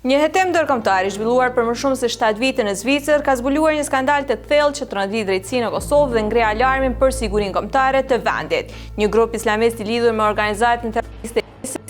Një hetim ndërkombëtar i zhvilluar për më shumë se 7 vite në Zvicër ka zbuluar një skandal të thellë që trondit drejtësinë në Kosovë dhe ngre alarmin për sigurinë kombëtare të vendit. Një grup islamist i lidhur me organizatën terroriste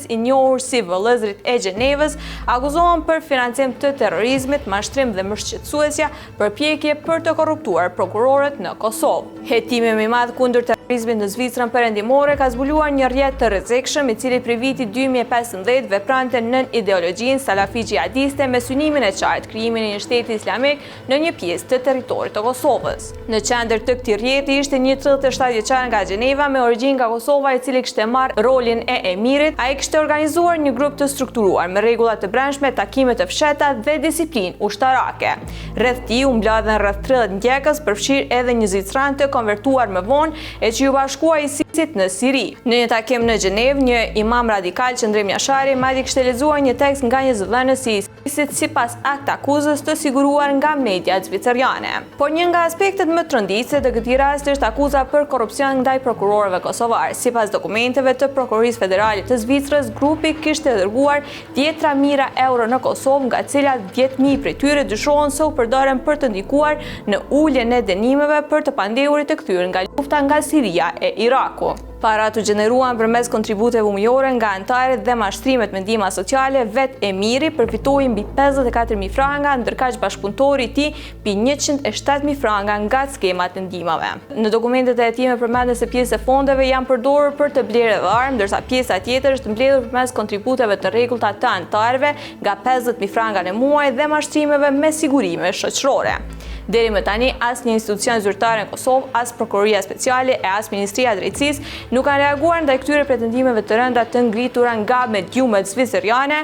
i njohur si Vëllëzrit e Gjenevës akuzohen për financim të terrorizmit, mashtrim dhe mbështetësuesja, përpjekje për të korruptuar prokurorët në Kosovë. Hetimi më i madh kundër terrorizmit në Zvicrën perëndimore ka zbuluar një rrjet të rrezikshëm i cili prej vitit 2015 veprante nën ideologjinë salafi xhihadiste me synimin e qartë krijimin e një shteti islamik në një pjesë të territorit të Kosovës. Në qendër të këtij rrjeti ishte një 37 vjeçar nga Gjeneva me origjinë nga Kosova i cili kishte marrë rolin e emirit. Ai kishte organizuar një grup të strukturuar me rregulla të brendshme, takime të fshehta dhe disiplinë ushtarake. Rreth tij u mbledhen rreth 30 ndjekës, përfshirë edhe një zvicran të konvertuar më vonë e që u bashkua ISIS-it në Siri. Në një takim në Gjenevë, një imam radikal Qëndrim Jashari madje kishte lexuar një tekst nga një zëdhënës i ISIS-it sipas akt akuzës të siguruar nga mediat zviceriane. Por një nga aspektet më tronditëse të këtij rasti është akuza për korrupsion ndaj prokurorëve kosovar. Sipas dokumenteve të Prokurorisë Federale të Zvicrës, grupi kishte dërguar 10.000 euro në Kosovë, nga cilat 10.000 prej tyre dyshohen se u përdoren për të ndikuar në uljen e dënimeve për të pandehurit të kthyer nga lufta nga Siria e Iraku. Parat u gjeneruan përmes kontributeve mujore nga anëtarët dhe mashtrimet me ndihma sociale. Vet emiri përfitoi mbi 54.000 franga, ndërkaq bashkëpunëtori i tij mbi 107.000 franga nga skemat e ndihmave. Në dokumentet e hetimit përmendet se pjesë e fondeve janë përdorur për të blerë dhe armë, ndërsa pjesa tjetër është mbledhur përmes kontributeve të rregullta të anëtarëve nga 50.000 franga në muaj dhe mashtrimeve me sigurime shoqërore. Deri më tani, as një institucion zyrtar në Kosovë, as Prokuroria Speciale e as Ministria e Drejtësisë nuk kanë reaguar ndaj këtyre pretendimeve të rënda të ngritura nga mediumet zviceriane.